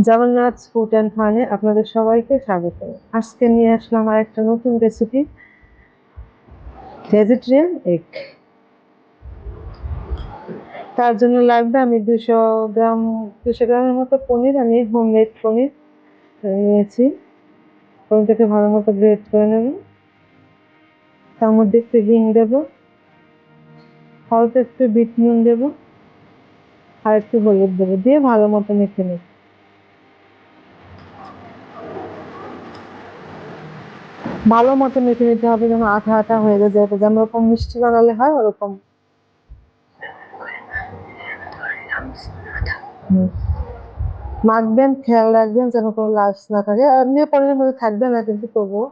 Jagannath food and ফানে আপনাদের সবাইকে স্বাগত। আজকে নিয়ে আসলাম আর একটা নতুন রেসিপি, ভেজিটেরিয়ান এগ। তার জন্য লাগবে আমি 200 গ্রামের মতো পনির, আমি হোমমেড পনির নিয়েছি। পনিরটাকে ভালো মতো গ্রেট করে নেব। তার মধ্যে একটু হিং দেবো, অল্প একটু বিট নুন দেবো, আর একটু হলুদ দেবো, দিয়ে ভালো মতো মেখে নেব। ভালো মতো মেখে নিতে হবে, যেন আঠা আঠা হয়ে যায়, যেমন ওরকম মিষ্টি বানালে হয় ওরকম। মাখবেন, খেয়াল রাখবেন যেন কোনো লাশ না থাকে। এমনি পনিরের মধ্যে থাকবে না, কিন্তু তবুও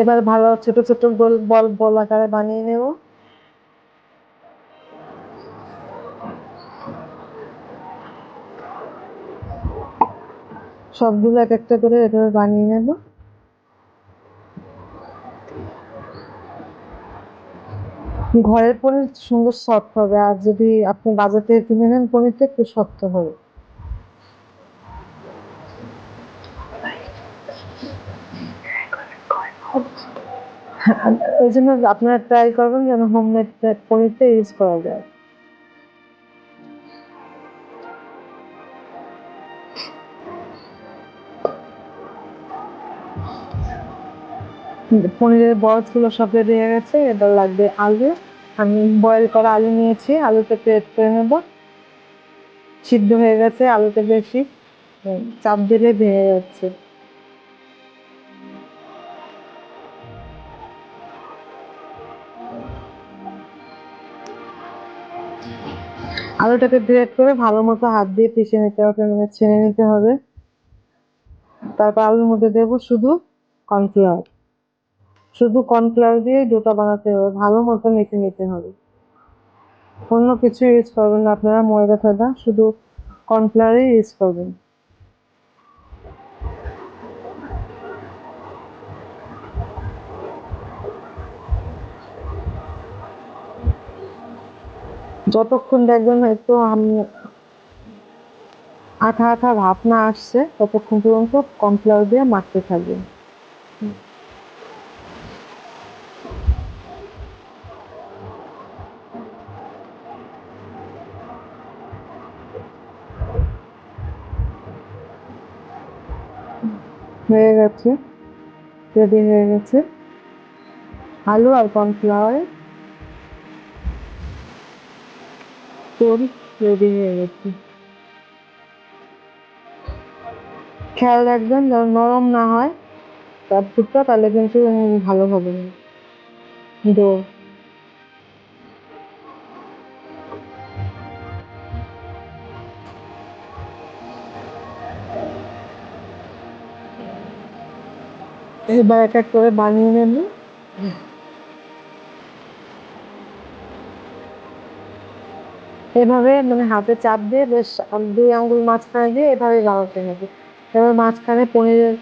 এবার ভালো ছোট ছোট গোল বল বল আকারে বানিয়ে নেব। সবগুলো এক একটা করে এভাবে বানিয়ে নেব। ঘরের পনির সুন্দর সফট হবে, আর যদি আপনি বাজার থেকে কিনে নেন পনিরটা একটু শক্ত হবে। ওই জন্য আপনারা ট্রাই করবেন যেন হোমমেড পনিরটা ইউজ করা যায়। পনিরের বলস গুলো সব রেডি হয়ে গেছে। এবার লাগবে আলু। আমি বয়েল করা আলু নিয়েছি, আলুটা গ্রেট করে নেব। সিদ্ধ হয়ে গেছে, আলুটা বেশি চাপ দিলে ভেঙে যাচ্ছে। আলুটাকে গ্রেট করে ভালো মতো হাত দিয়ে পিষে নিতে হবে, মানে ছেড়ে নিতে হবে। তারপর আলুর মধ্যে দেবো শুধু কর্নফ্লাওয়ার। শুধু কর্নফ্লাওয়ার দিয়ে ডোটা বানাতে হবে, ভালো মতো মেখে নিতে হবে। অন্য কিছু ইউজ করবেন না আপনারা, ময়দা ফয়দা, শুধু কর্নফ্লাওয়ারই ইউজ করবেন। যতক্ষণ দেখবেন একটু আঠা আঠা ভাব না আসছে, ততক্ষণ পর্যন্ত কর্নফ্লাওয়ার দিয়ে মাখতে থাকবেন। হয়ে গেছে, রেডি হয়ে গেছে আলু আর কর্নফ্লাওয়ার তৈরি, রেডি হয়ে গেছে। খেয়াল রাখবেন যেন নরম না হয় পুরটা, তাহলে কিন্তু ভালো হবে না ডো। এবার এক এক করে বানিয়ে নেব। এভাবে মানে হাতে চাপ দিয়ে বেশ 2 আঙ্গুল মাঝখানে দিয়ে এভাবে লাগাতে হবে। এবার মাঝখানে পনিরের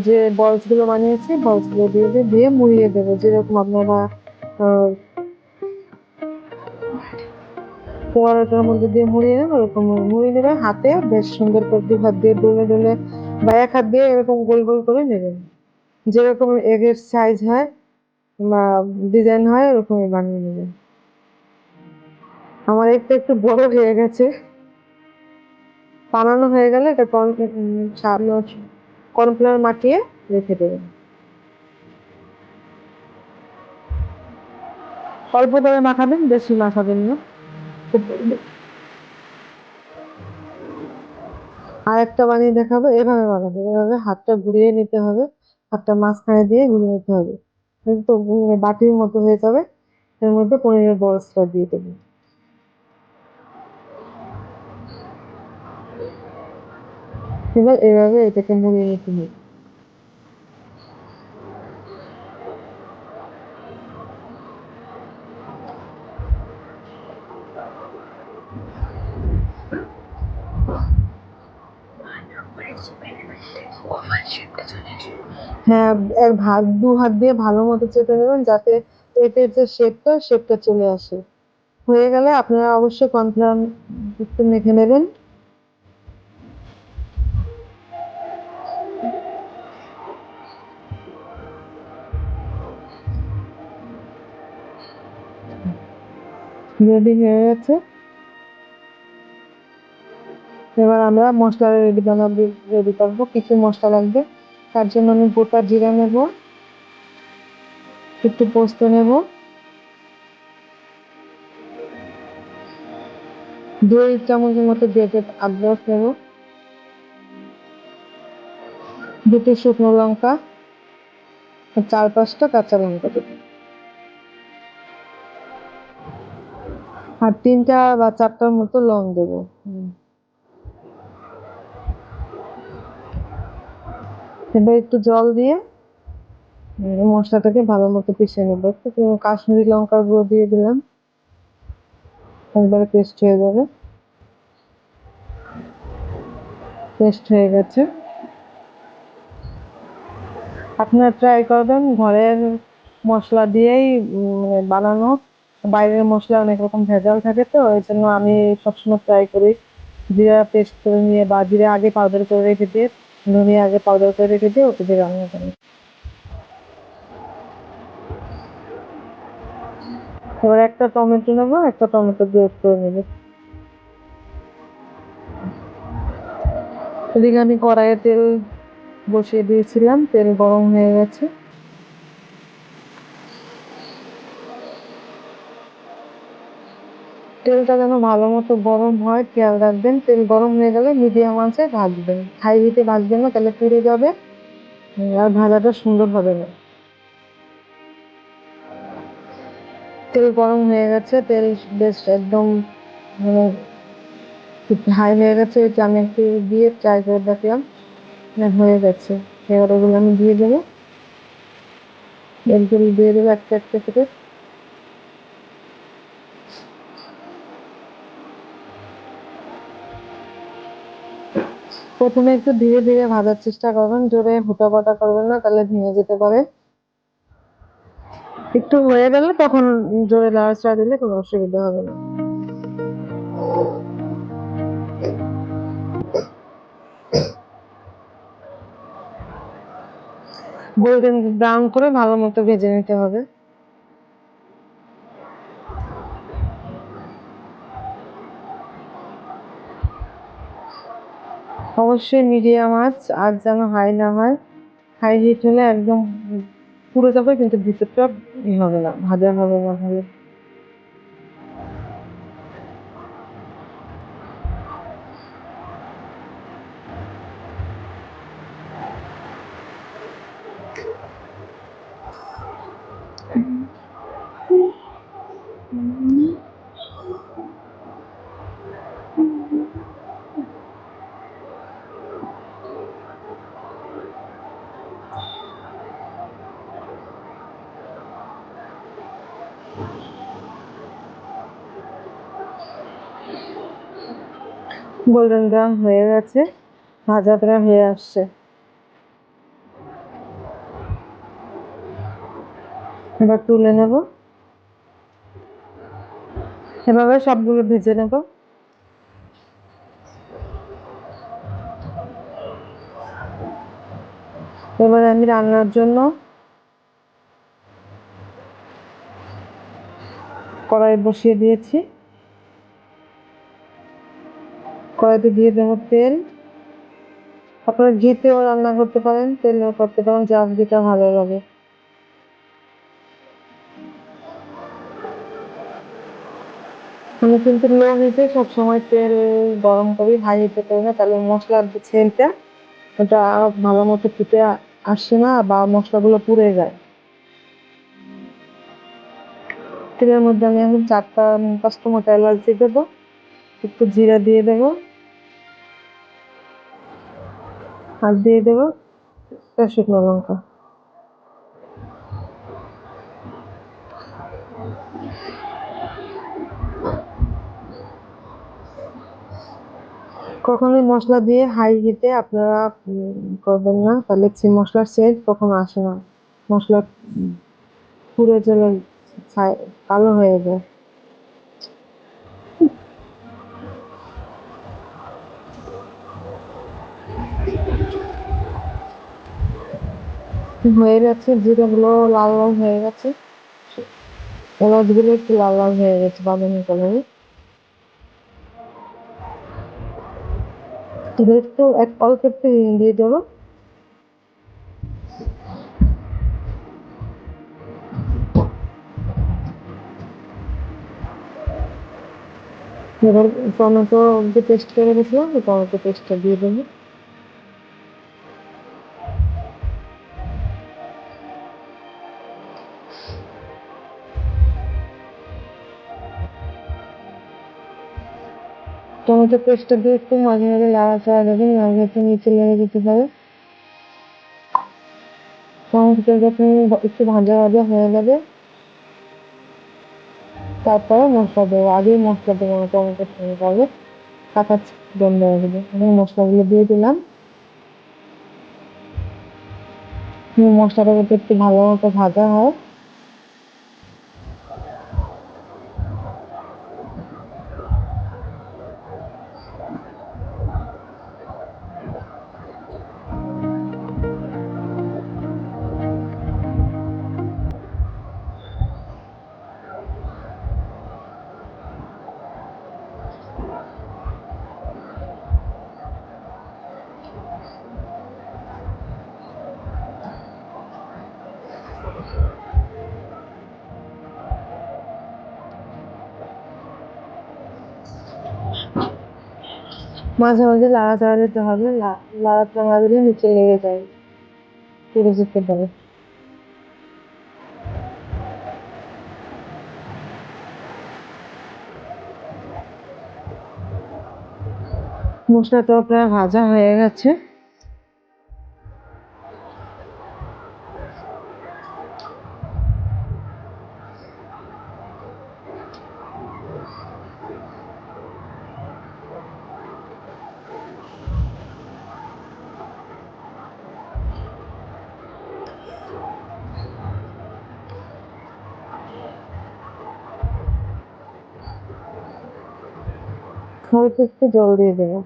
যে বলস গুলো বানিয়েছি, বলস গুলো দিয়ে দিয়ে মুড়িয়ে দেবো, যেরকম আপনারা পোয়ারোটার মধ্যে দিয়ে মুড়িয়ে নেন ওরকম মুড়িয়ে নেবেন। হাতে বেশ সুন্দর করে 2 হাত দিয়ে ডলে ডলে বা 1 হাত দিয়ে এরকম গোল গোল করে নেবেন, যেরকম এগের সাইজ হয় বা ডিজাইন হয় ওরকমই বানিয়ে নেবেন। আমার একটা একটু বড় হয়ে গেছে, বানানো হয়ে গেলে এটা কর্নফ্লাওয়ার মাখিয়ে রেখে দেবেন। অল্প করে মাখাবেন, বেশি মাখাবেন না। আর একটা বানিয়ে দেখাবো, এভাবে বানাবে, এভাবে হাতটা ঘুরিয়ে নিতে হবে, হাতটা মাঝখানে দিয়ে ঘুরিয়ে নিতে হবে, কিন্তু বাটির মতো হয়ে যাবে। এর মধ্যে পনিরের বরসটা দিয়ে দেবো। এবার এভাবে এটাকে মুড়িয়ে নিতে হবে। হ্যাঁ, 2 হাত দিয়ে ভালো মতো চেপে নেবেন, যাতে পেটের যে শেপটা চলে আসে। হয়ে গেলে আপনারা অবশ্যই কর্নফ্লাওয়ার একটু মেখে নেবেন। রেডি হয়ে গেছে। এবার আমরা মশলা রেডি করবো। কিছু মশলা লাগবে, তার জন্য আমি গোটা জিরা নেব, একটু পোস্ত নেব, 2 চামচের মতো গ্রেটেড আদরক নেব, 2টি শুকনো লঙ্কা, 4-5টা কাঁচা লঙ্কা দেব, আর 3টা বা 4টার মতো লং দেবো। এবার একটু জল দিয়ে মশলাটাকে ভালো মতো পিষে নেবো। একটু কাশ্মীরি লঙ্কার গুঁড়ো দিয়ে দিলাম, একবারে পেস্ট হয়ে যাবে। পেস্ট হয়ে গেছে। আপনারা ট্রাই করবেন ঘরের মশলা দিয়েই বানানো। বাইরের মশলা অনেক রকম ভেজাল থাকে, তো এই জন্য আমি সবসময় ট্রাই করি জিরা পেস্ট করে নিয়ে বা জিরা আগে পাউডার করে রেখে দিয়ে, ধনিয়া আগে পাউডার করে রেখে দিয়ে ওকে দিয়ে রান্না করি। এবার একটা টমেটো নেবো, একটা টমেটো গ্রেট করে নেবো। এদিকে আমি কড়াইয়ে তেল বসিয়ে দিয়েছিলাম, তেল গরম হয়ে গেছে। তেলটা যেন ভালো মতো গরম হয় খেয়াল রাখবেন। তেল গরম হয়ে গেলে মিডিয়াম আঁচে ভাজবেন, হাই হিটে ভাজবেন না, তাহলে পুড়ে যাবে আর ভাজাটা সুন্দর হবে না। তেল গরম হয়ে গেছে, তেল বেশ একদম মানে হাই হয়ে গেছে। আমি একটু দিয়ে ট্রাই করে দেখলাম, হয়ে গেছে। এবার ওগুলো আমি দিয়ে দেবো, এগুলো দিয়ে দেবো একটা একটা করে। প্রথমে একটু ধীরে ধীরে ভাজার চেষ্টা করবেন, জোরে হুটাপাটা করবেন না, তাহলে ভেঙে যেতে পারে। একটু হয়ে গেলে তখন জোরে নাড়াচাড়া দিলে কোনো অসুবিধা হবে না। গোল্ডেন ব্রাউন করে ভালো মতো ভেজে নিতে হবে। অবশ্যই মিডিয়াম আঁচ, আর যেন হাই না হয়। হাই হিট হলে একদম পুড়ে যাবে, কিন্তু ভিতরটা হবে না, ভাজা হবে না ভালো। গোল্ডেন ব্রাউন হয়ে গেছে, ভাজা প্রায় হয়ে আসছে। এবার তুলে নেব, এভাবে সবগুলো ভেজে নেব। এবার আমি রান্নার জন্য কড়াই বসিয়ে দিয়েছি। কড়াইতে দিয়ে দেবো তেল। আপনারা ঘিতেও রান্না করতে পারেন, তেলেও করতে পারেন, যার যেটা ভালো লাগে। আমি কিন্তু লো হিটে সবসময় তেল গরম করি, হাই হিটে করি না, তাহলে মশলার যে সেন্টটা ওটা ভালো মতো ফুটে আসে না, বা মশলাগুলো পুড়ে যায়। তেলের মধ্যে আমি এখন 4টা 5টা মোটা এলাচ দিয়ে দেবো, একটু জিরা দিয়ে দেবো, আর দিয়ে দেবো শুকনো লঙ্কা। কখনোই মশলা দিয়ে হাই হিটে আপনারা করবেন না, তাহলে মশলার সেন্ট কখনো আসে না, মশলা পুড়ে চলে কালো হয়ে যায়। হয়ে গেছে, জিরাগুলো লাল লাল হয়ে গেছে, এলাচগুলো একটু লাল লাল হয়ে গেছে বাদামি কালারে। একটু অল্প একটু হিং দিয়ে দেবো। এবার টমেটো যে পেস্ট করে রেখেছিলাম ওই টমেটো পেস্টটা দিয়ে দেবো। টমেটো পেস্টটা দিয়ে একটু মাঝে মাঝে নাড়াচাড়া দেবেন, নাহলে একটু নিচে লেগে যেতে পারে। টমেটোটা যখন একটু ভাজা ভাজা হয়ে যাবে তারপরে মশলা দেবো, আগেই মশলা দেবো না, টমেটোর সঙ্গে তাহলে কাঁচা গন্ধ আসবে। আমি মশলাগুলো দিয়ে দিলাম। মশলাটা যাতে একটু ভালো মতো ভাজা হয়, মাঝে মাঝে নাড়াচাড়া দিতে হবে, নাড়াচাড়া না দিলে নিচে লেগে যায়, পুড়ে যেতে পারে। মশলাটা প্রায় ভাজা হয়ে গেছে। অল্প একটু জল দিয়ে দেবো।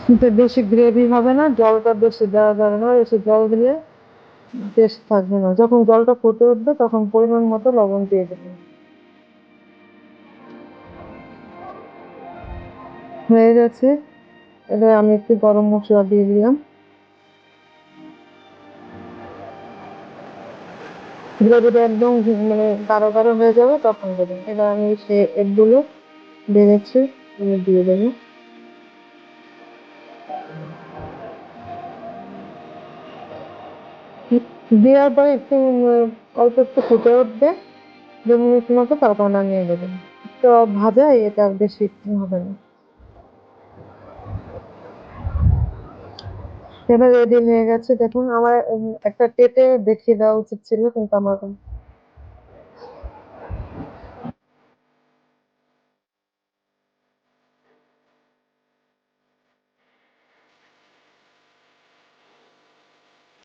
কিন্তু বেশি গ্রেভি হবে না, জলটা বেশি দেওয়া যাবে না, বেশি জল দিলে টেস্ট থাকবে না। যখন জলটা ফুটে উঠবে তখন পরিমাণ মতো লবণ দিয়ে দেবেন। হয়ে গেছে, এবার আমি একটু গরম মশলা দিয়ে দিলাম। গ্রেভিটা একদম মানে গাঢ় গাঢ় হয়ে যাবে তখন দেবেন। এবার আমি সে এগুলো বেড়েছি দিয়ে দেবো। দেওয়ার পরে একটু অল্প একটু ফুটে উঠবে 2 মিনিট মতো, তারপর নামিয়ে দেবেন। তো ভাজা এটা বেশি হবে না। এবার রেডি হয়ে গেছে দেখুন। আমার একটা টেপে দেখিয়ে দেওয়া উচিত ছিল, কিন্তু আমার